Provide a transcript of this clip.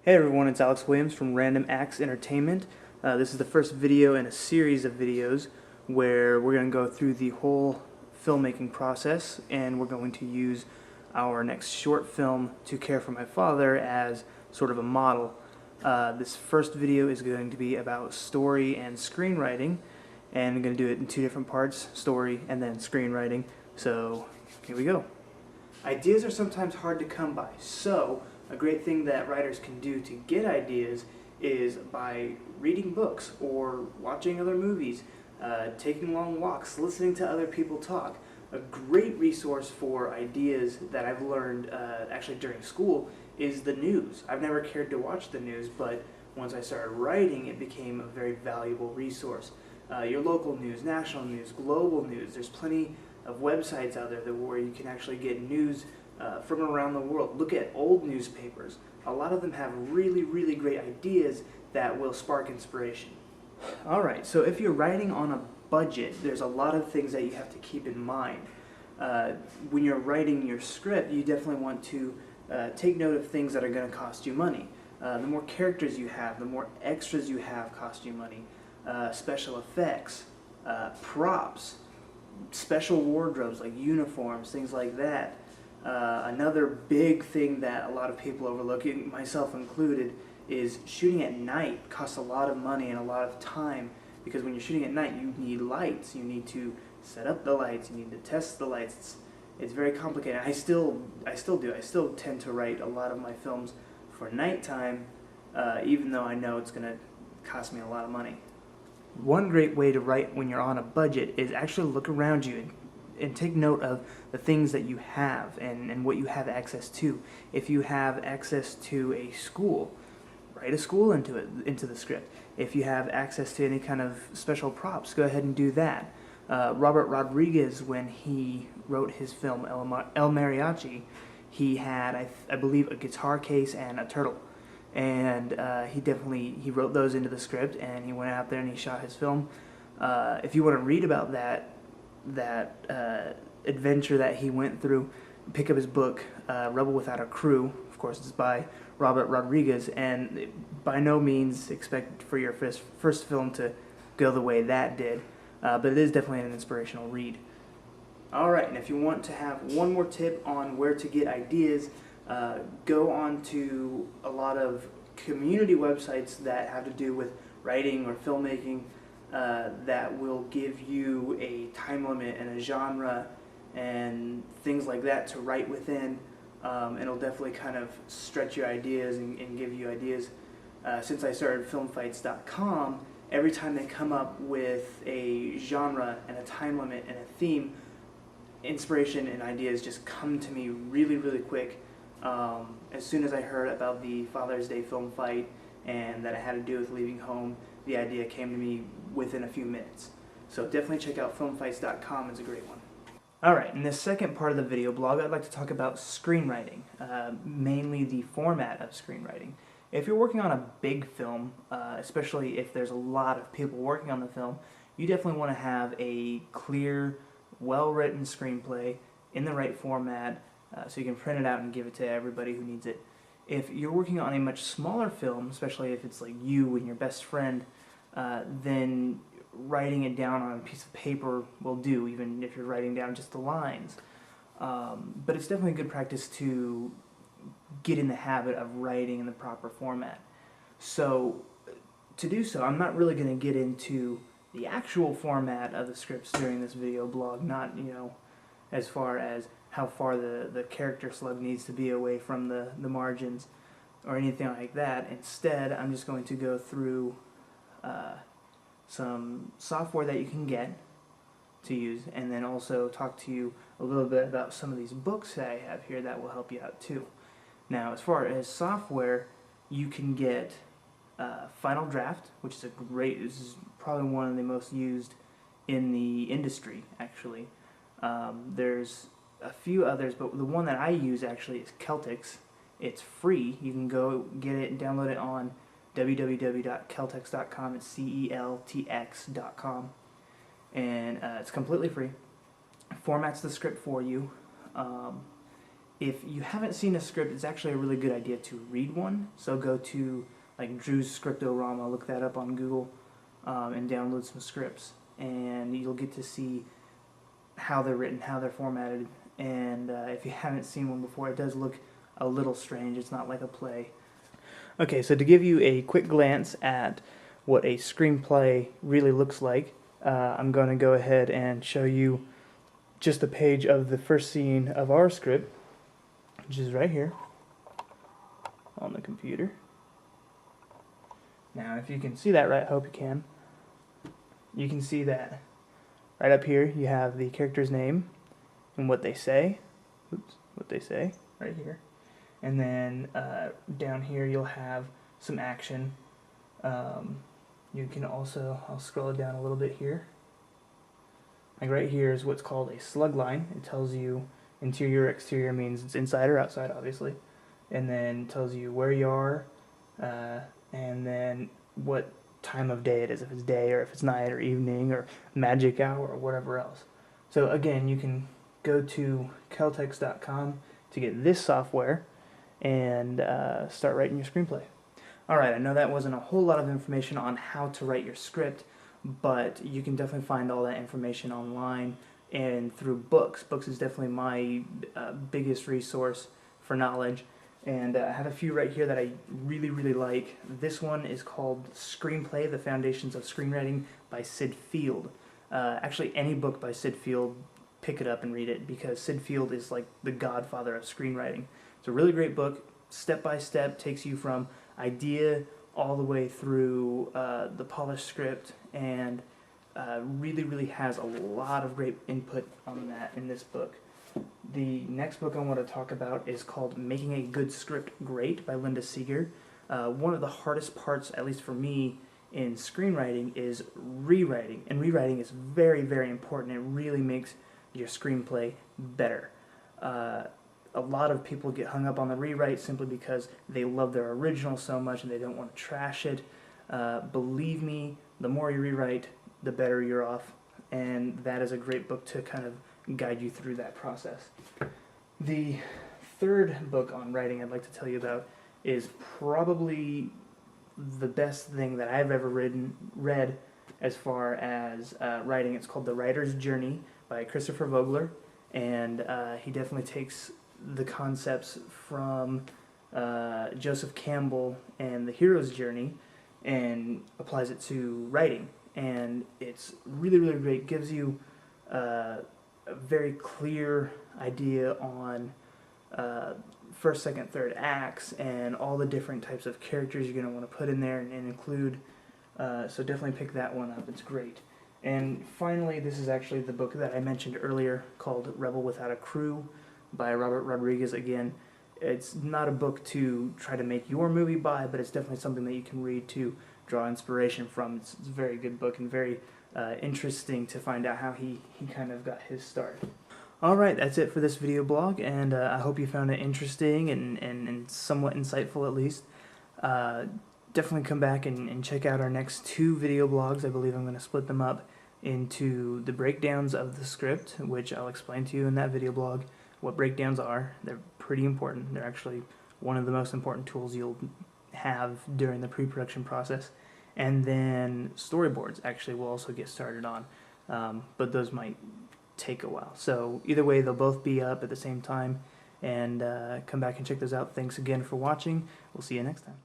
Hey everyone, it's Alex Williams from Random Acts Entertainment. This is the first video in a series of videos where we're going to go through the whole filmmaking process, and we're going to use our next short film, To Care for My Father, as sort of a model. This first video is going to be about story and screenwriting, and I'm going to do it in two different parts, story and then screenwriting. So here we go. Ideas are sometimes hard to come by, so a great thing that writers can do to get ideas is by reading books or watching other movies, taking long walks, listening to other people talk. A great resource for ideas that I've learned actually during school is the news. I've never cared to watch the news, but once I started writing, it became a very valuable resource. Your local news, national news, global news, there's plenty of websites out there where you can actually get news from around the world. Look at old newspapers. A lot of them have really, really great ideas that will spark inspiration. Alright, so if you're writing on a budget, there's a lot of things that you have to keep in mind. When you're writing your script, you definitely want to take note of things that are going to cost you money. The more characters you have, the more extras you have cost you money. Special effects, props, special wardrobes like uniforms, things like that. Another big thing that a lot of people overlook, myself included, is shooting at night costs a lot of money and a lot of time, because when you're shooting at night you need lights, you need to set up the lights, you need to test the lights. It's very complicated. I still tend to write a lot of my films for nighttime, even though I know it's going to cost me a lot of money. One great way to write when you're on a budget is actually look around you and take note of the things that you have and what you have access to. If you have access to a school, write a school into the script. If you have access to any kind of special props, go ahead and do that. Robert Rodriguez, when he wrote his film El Mariachi, he had, I believe, a guitar case and a turtle. And he wrote those into the script, and he went out there and he shot his film. If you want to read about that adventure that he went through, pick up his book, Rebel Without a Crew. Of course, it's by Robert Rodriguez, and by no means expect for your first film to go the way that did, but it is definitely an inspirational read. Alright, and if you want to have one more tip on where to get ideas, go on to a lot of community websites that have to do with writing or filmmaking, that will give you a time limit and a genre and things like that to write within. It'll definitely kind of stretch your ideas and give you ideas. Since I started filmfights.com, every time they come up with a genre and a time limit and a theme, inspiration and ideas just come to me really, really quick. As soon as I heard about the Father's Day film fight and that it had to do with leaving home, the idea came to me within a few minutes. So definitely check out filmfights.com, it's a great one. Alright, in this second part of the video blog, I'd like to talk about screenwriting, mainly the format of screenwriting. If you're working on a big film, especially if there's a lot of people working on the film, you definitely want to have a clear, well-written screenplay in the right format, so you can print it out and give it to everybody who needs it. If you're working on a much smaller film, especially if it's like you and your best friend, then writing it down on a piece of paper will do, even if you're writing down just the lines. But it's definitely good practice to get in the habit of writing in the proper format. So to do so, I'm not really going to get into the actual format of the scripts during this video blog, not, as far as how far the character slug needs to be away from the margins or anything like that. Instead, I'm just going to go through some software that you can get to use, and then also talk to you a little bit about some of these books that I have here that will help you out too. Now, as far as software, you can get Final Draft, which is this is probably one of the most used in the industry, actually. There's a few others, but the one that I use actually is Celtx. It's free. You can go get it and download it on www.celtx.com. It's CELTX.com, and it's completely free. It formats the script for you, if you haven't seen a script, it's actually a really good idea to read one. So go to like Drew's Scriptorama, look that up on Google, and download some scripts, and you'll get to see how they're written, how they're formatted, and if you haven't seen one before, it does look a little strange. It's not like a play. Okay, so to give you a quick glance at what a screenplay really looks like, I'm going to go ahead and show you just a page of the first scene of our script, which is right here on the computer. Now, if you can see that right, I hope you can. You can see that right up here you have the character's name and what they say. Oops, what they say right here. And then down here you'll have some action. You can also, I'll scroll it down a little bit here. Like right here is what's called a slug line. It tells you interior, exterior means it's inside or outside, obviously. And then tells you where you are, and then what time of day it is, if it's day or if it's night or evening or magic hour or whatever else. So again, you can go to keltex.com to get this software and start writing your screenplay. Alright, I know that wasn't a whole lot of information on how to write your script, but you can definitely find all that information online and through books. Books is definitely my biggest resource for knowledge, and I have a few right here that I really, really like. This one is called Screenplay, The Foundations of Screenwriting by Sid Field. Actually, any book by Sid Field, pick it up and read it, because Sid Field is like the godfather of screenwriting. It's a really great book, step by step, takes you from idea all the way through the polished script, and really, really has a lot of great input on that in this book. The next book I want to talk about is called Making a Good Script Great by Linda Seeger. One of the hardest parts, at least for me, in screenwriting is rewriting, and rewriting is very, very important. It really makes your screenplay better. A lot of people get hung up on the rewrite simply because they love their original so much and they don't want to trash it. Believe me, the more you rewrite, the better you're off, and that is a great book to kind of guide you through that process. The third book on writing I'd like to tell you about is probably the best thing that I've ever read as far as writing. It's called The Writer's Journey by Christopher Vogler, and he definitely takes the concepts from Joseph Campbell and The Hero's Journey and applies it to writing, and it's really, really great. Gives you a very clear idea on first, second, third acts and all the different types of characters you're going to want to put in there and include, so definitely pick that one up. It's great. And finally, this is actually the book that I mentioned earlier called Rebel Without a Crew by Robert Rodriguez. Again, it's not a book to try to make your movie by, but it's definitely something that you can read to draw inspiration from. It's a very good book and very interesting to find out how he kind of got his start. Alright, that's it for this video blog, and I hope you found it interesting and somewhat insightful at least. Definitely come back and check out our next two video blogs. I believe I'm going to split them up into the breakdowns of the script, which I'll explain to you in that video blog what breakdowns are. They're pretty important. They're actually one of the most important tools you'll have during the pre-production process. And then storyboards actually will also get started on, but those might take a while. So either way, they'll both be up at the same time, and come back and check those out. Thanks again for watching. We'll see you next time.